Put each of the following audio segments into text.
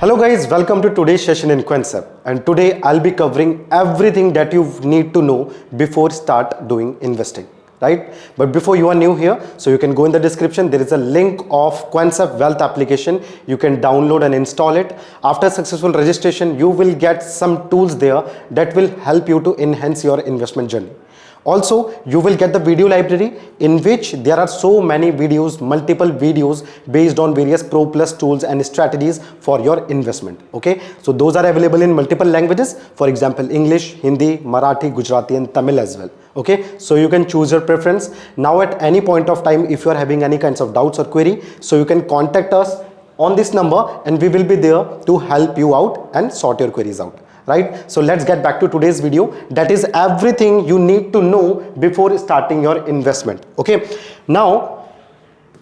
Hello guys, welcome to today's session in Quantsapp, and today I'll be covering everything that you need to know before start doing investing, right? But before you are new here, so you can go in the description, there is a link of Quantsapp wealth application. You can download and install it. After successful registration, you will get some tools there that will help you to enhance your investment journey. Also, you will get the video library in which there are so many videos, multiple videos based on various Pro Plus tools and strategies for your investment. Okay, so those are available in multiple languages. For example, English, Hindi, Marathi, Gujarati and Tamil as well. Okay, so you can choose your preference. Now at any point of time, if you are having any kinds of doubts or query, so you can contact us on this number and we will be there to help you out and sort your queries out. Right, so let's get back to today's video. That is everything you need to know before starting your investment. Okay, now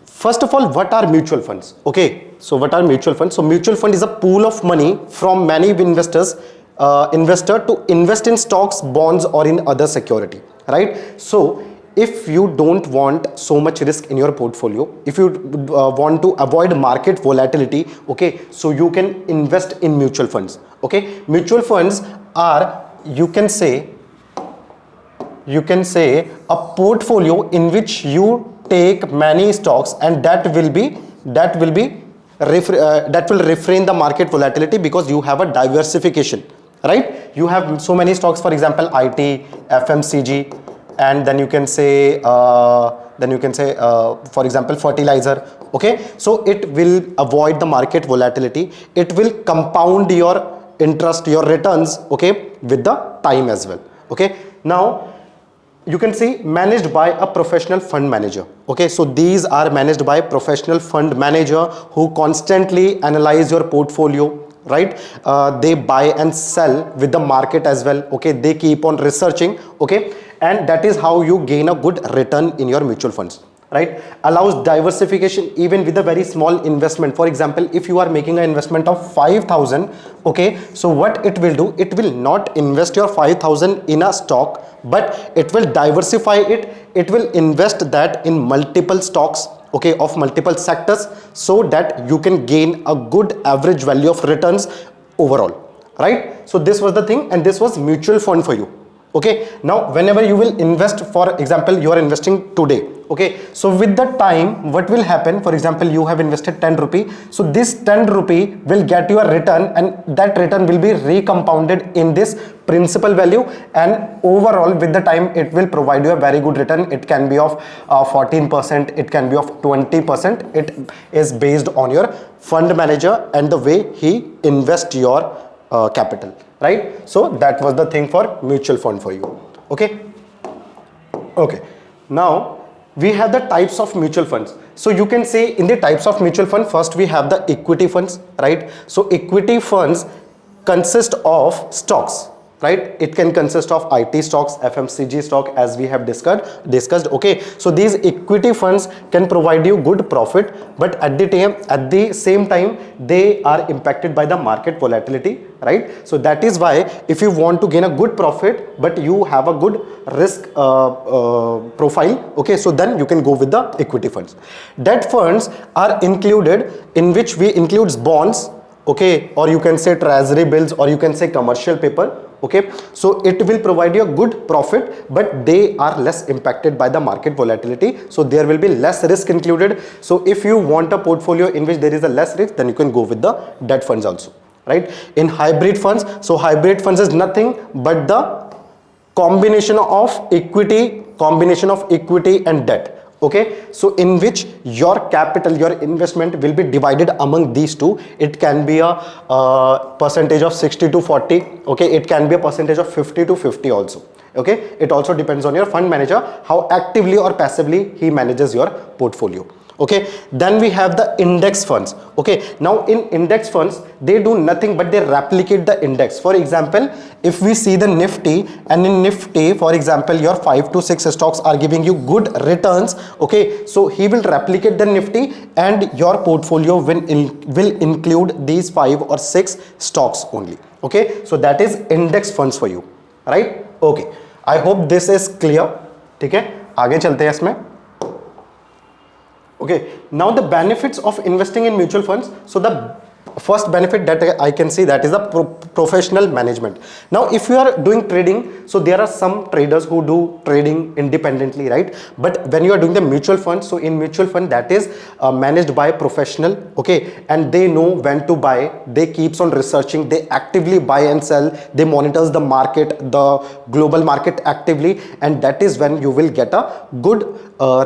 first of all, what are mutual funds? Okay, so what are mutual funds? So mutual fund is a pool of money from many investors to invest in stocks, bonds or in other security, right? So if you don't want so much risk in your portfolio, if you want to avoid market volatility, okay, so you can invest in mutual funds. Okay, mutual funds are, you can say a portfolio in which you take many stocks, and that will refrain the market volatility because you have a diversification, right? You have so many stocks, for example IT, FMCG, and then you can say for example fertilizer. Okay, so it will avoid the market volatility. It will compound your interest, your returns, okay, with the time as well. Okay, now you can see managed by a professional fund manager. Okay, so these are managed by professional fund manager who constantly analyze your portfolio, right? They buy and sell with the market as well. Okay, they keep on researching. Okay, and that is how you gain a good return in your mutual funds, right? Allows diversification even with a very small investment. For example, if you are making an investment of 5,000, okay, so what it will do, it will not invest your 5,000 in a stock, but it will diversify it. It will invest that in multiple stocks, okay, of multiple sectors, so that you can gain a good average value of returns overall, right? So this was the thing, and this was mutual fund for you. Okay, now whenever you will invest, for example you are investing today, okay, so with the time what will happen, for example you have invested 10 rupee, so this 10 rupee will get you a return, and that return will be recompounded in this principal value, and overall with the time it will provide you a very good return. It can be of 14%, it can be of 20%. It is based on your fund manager and the way he invests your capital, right? So that was the thing for mutual fund for you. Okay, now we have the types of mutual funds. So you can say in the types of mutual fund, first we have the equity funds, right? So equity funds consist of stocks, right? It can consist of IT stocks, FMCG stock, as we have discussed. Okay, so these equity funds can provide you good profit, but at the same time they are impacted by the market volatility, right? So that is why if you want to gain a good profit but you have a good risk profile, okay, so then you can go with the equity funds. Debt funds are included, in which we includes bonds, okay, or you can say treasury bills, or you can say commercial paper. Okay, so it will provide you a good profit, but they are less impacted by the market volatility, so there will be less risk included. So if you want a portfolio in which there is a less risk, then you can go with the debt funds also, right? In hybrid funds, so hybrid funds is nothing but the combination of equity and debt. Okay, so in which your capital, your investment will be divided among these two. It can be a percentage of 60 to 40. Okay, it can be a percentage of 50 to 50 also. Okay, it also depends on your fund manager, how actively or passively he manages your portfolio. Okay, then we have the index funds. Okay, now in index funds, they do nothing but they replicate the index. For example, if we see the Nifty, and in Nifty, for example, your 5 to 6 stocks are giving you good returns. Okay, so he will replicate the Nifty, and your portfolio will include these 5 or 6 stocks only. Okay, so that is index funds for you, right? Okay, I hope this is clear. ठीक है, आगे चलते हैं इसमें. Okay, now the benefits of investing in mutual funds. So the first benefit that I can see, that is the professional management. Now if you are doing trading, so there are some traders who do trading independently, right? But when you are doing the mutual fund, so in mutual fund that is managed by professional, okay, and they know when to buy, they keeps on researching, they actively buy and sell, they monitors the market, the global market actively, and that is when you will get a good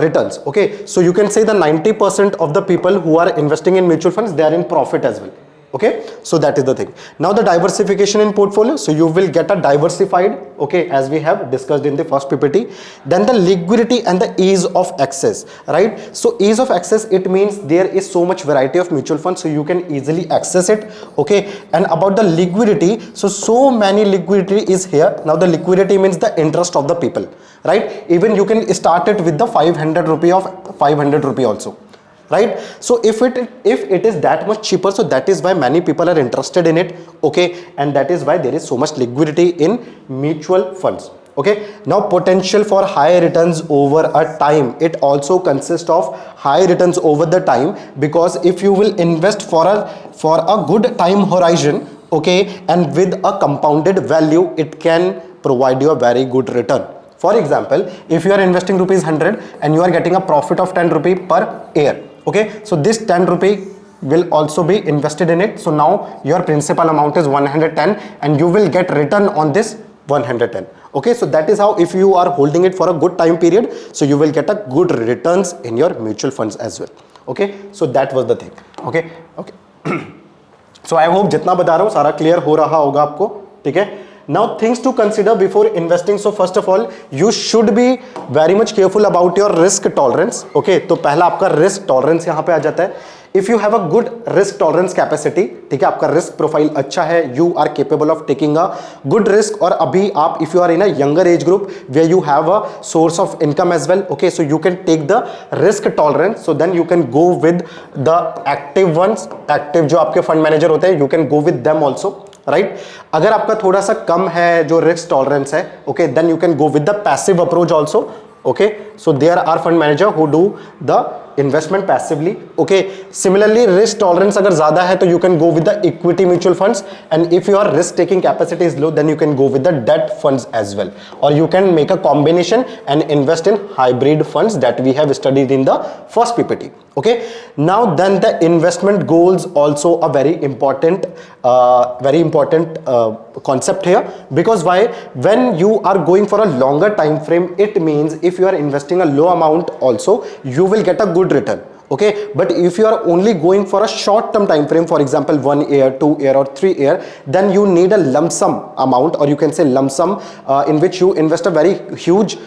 returns. Okay, so you can say the 90% of the people who are investing in mutual funds, they are in profit as well. Okay, so that is the thing. Now the diversification in portfolio, so you will get a diversified, okay, as we have discussed in the first PPT. Then the liquidity and the ease of access, right? So ease of access, it means there is so much variety of mutual funds, so you can easily access it. Okay, and about the liquidity, so many liquidity is here. Now the liquidity means the interest of the people, right? Even you can start it with the 500 rupee of 500 rupee also, right? So if it is that much cheaper, so that is why many people are interested in it. Okay, and that is why there is so much liquidity in mutual funds. Okay, now potential for high returns over a time, it also consists of high returns over the time, because if you will invest for a good time horizon, okay, and with a compounded value, it can provide you a very good return. For example, if you are investing rupees 100 and you are getting a profit of 10 rupee per year, okay, so this 10 rupee will also be invested in it. So now your principal amount is 110 and you will get return on this 110. Okay, so that is how, if you are holding it for a good time period, so you will get a good returns in your mutual funds as well. Okay, so that was the thing. Okay, okay. So I hope जितना बता रहा हूँ सारा clear हो रहा होगा आपको, ठीक है? Now things to consider before investing. So first of all, you should be very much careful about your risk tolerance. Okay, तो पहला आपका risk tolerance यहाँ पे आ जाता है. If you have a good risk tolerance capacity, ठीक है, आपका risk profile अच्छा है, you are capable of taking a good risk, और अभी आप, if you are in a younger age group where you have a source of income as well, okay, so you can take the risk tolerance, so then you can go with the active ones, active जो आपके fund manager होते हैं, you can go with them also. Right अगर आपका थोड़ा सा कम है जो रिस्क टॉलरेंस है, okay, then you can go with the passive approach also. Okay, so there are fund manager who do the investment passively. Okay, similarly risk tolerance अगर ज़्यादा है तो you can go with the equity mutual funds, and if your risk taking capacity is low, then you can go with the debt funds as well, or you can make a combination and invest in hybrid funds that we have studied in the first PPT. Okay, now then the investment goals also a very important concept here, because why? When you are going for a longer time frame, it means if you are investing a low amount also, you will get a good return. Okay, but if you are only going for a short term time frame, for example 1 year, 2 year or 3 year, then you need a lump sum amount, or you can say lump sum, in which you invest a very huge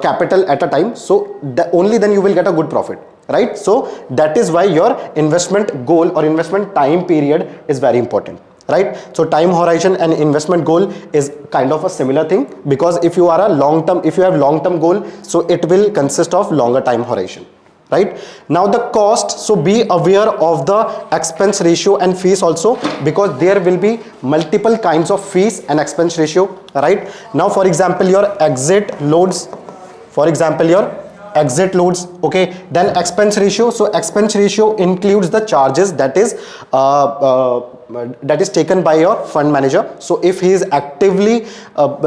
capital at a time, so only then you will get a good profit, right? So that is why your investment goal or investment time period is very important, right? So time horizon and investment goal is kind of a similar thing, because if you are a long term, if you have long term goal, so it will consist of longer time horizon, right? Now the cost, so be aware of the expense ratio and fees also, because there will be multiple kinds of fees and expense ratio, right? Now for example your exit loads, okay, then expense ratio. So expense ratio includes the charges that is taken by your fund manager. So if he is actively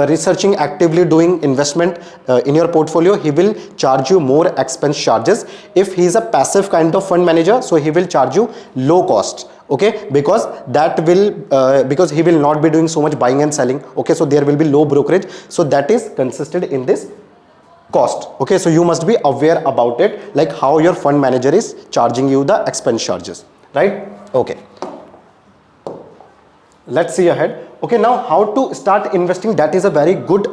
researching, actively doing investment in your portfolio, he will charge you more expense charges. If he is a passive kind of fund manager, so he will charge you low cost. Okay, because that will because he will not be doing so much buying and selling. Okay, so there will be low brokerage, so that is consisted in this cost. Okay, so you must be aware about it, like how your fund manager is charging you the expense charges, right? Okay, let's see ahead. Okay, now how to start investing, that is a very good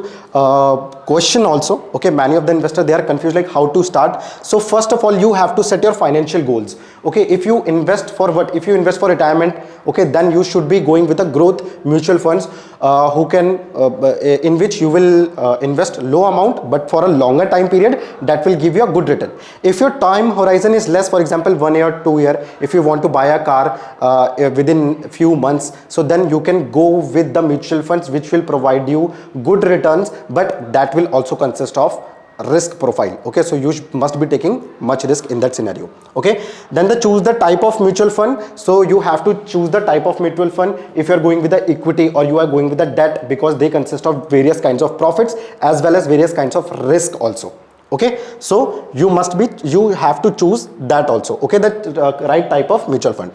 question also. Okay, many of the investors, they are confused like how to start. So first of all, you have to set your financial goals. Okay, if you invest for what? If you invest for retirement, okay, then you should be going with a growth mutual funds in which you will invest low amount but for a longer time period, that will give you a good return. If your time horizon is less, for example 1 year, 2 year, if you want to buy a car within a few months, so then you can go with the mutual funds which will provide you good returns, but that will also consist of risk profile. Okay, so you must be taking much risk in that scenario. Okay, then choose the type of mutual fund. So you have to choose the type of mutual fund if you are going with the equity or you are going with the debt, because they consist of various kinds of profits as well as various kinds of risk also. Okay, so you have to choose that also. Okay, that right type of mutual fund.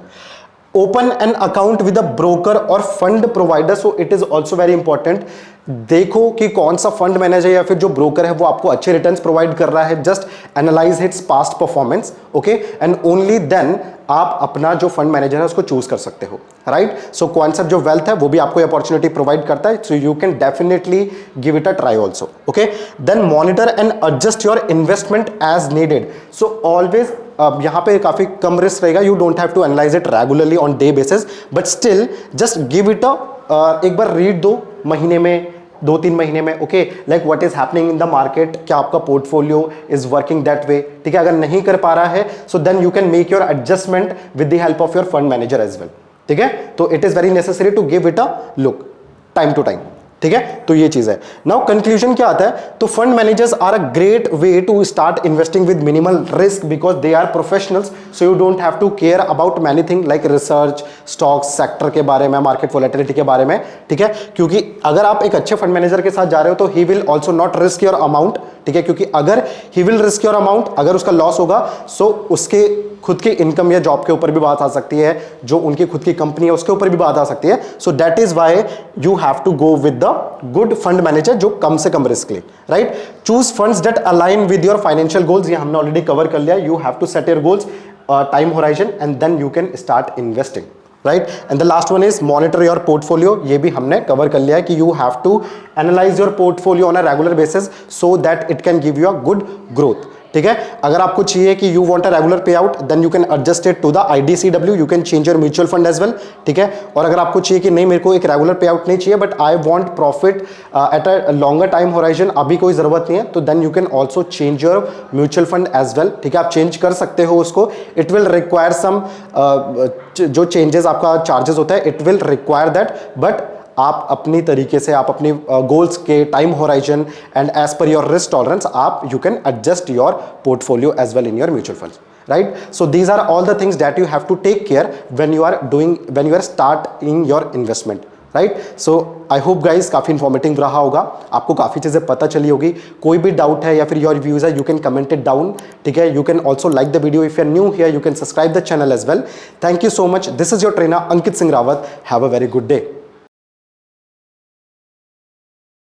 Open an account with a broker or fund provider. So it is also very important. देखो कि कौन सा fund manager या फिर जो broker है वो आपको अच्छे रिटर्न्स प्रोवाइड कर रहा है. Just analyse its past performance. Okay, and only then आप अपना जो फंड मैनेजर है उसको चूज कर सकते हो. राइट, सो क्वांटसैप जो वेल्थ है वो भी आपको अपॉर्चुनिटी प्रोवाइड करता है. So you can definitely give it a try also. Okay, then monitor and adjust your investment as needed. So always यहाँ पे काफी कम रिस्क रहेगा. You don't have to analyse it regularly on day basis, but still just give it एक बार read दो महीने में, 2-3 महीने में. Okay, like what is happening in the market, क्या आपका portfolio is working that way. ठीक है, अगर नहीं कर पा रहा है so then you can make your adjustment with the help of your fund manager as well. ठीक है, तो it is very necessary to give it a look time to time. ठीक है, तो ये चीज है. नाउ कंक्लूजन क्या आता है, तो fund managers are a great way to start investing with minimal risk because they are professionals. So you don't have to care about many thing like research, stocks, sector के बारे में, market volatility के बारे में. ठीक है, क्योंकि अगर आप एक अच्छे फंड मैनेजर के साथ जा रहे हो तो he will also not risk your amount. ठीक है, क्योंकि अगर he will risk your amount, अगर उसका लॉस होगा सो उसके खुद की इनकम या जॉब के ऊपर भी बात आ सकती है, जो उनकी खुद की कंपनी है उसके ऊपर भी बात आ सकती है. So that is why you have to go with the good fund manager जो कम से कम रिस्क ले. Right, choose funds that align with your financial goals. ये हमने ऑलरेडी कवर कर लिया. You have to set your goals, time horizon, and then you can start investing. Right, and the last one is monitor your portfolio. ये भी हमने cover कर लिया है कि you have to analyse your portfolio on a regular basis so that it can give you a good growth. ठीक है, अगर आपको चाहिए कि you want a regular pay out then you can adjust it to the IDCW. You can change your mutual fund as well. ठीक है, और अगर आपको चाहिए कि नहीं मेरे को एक रेगुलर पे आउट नहीं चाहिए but I want profit at a longer time horizon, अभी कोई जरूरत नहीं है, तो then you can also change your mutual fund as well. ठीक है, आप चेंज कर सकते हो उसको. इट विल रिक्वायर सम जो चेंजेस आपका चार्जेस होता है, it will require that, but आप अपनी तरीके से, आप अपनी गोल्स के time horizon and as per your risk tolerance आप you can adjust your portfolio as well in your mutual funds. Right, so these are all the things that you have to take care when you are starting your investment. Right, so I hope guys काफी informative रहा होगा, आपको काफी चीजें पता चली होगी. कोई भी डाउट है या फिर योर व्यूज है, you can comment it down. ठीक है, you can also like the video. If you are new here you can subscribe the channel as well. Thank you so much. This is your trainer Ankit Singh Rawat. Have a very good day.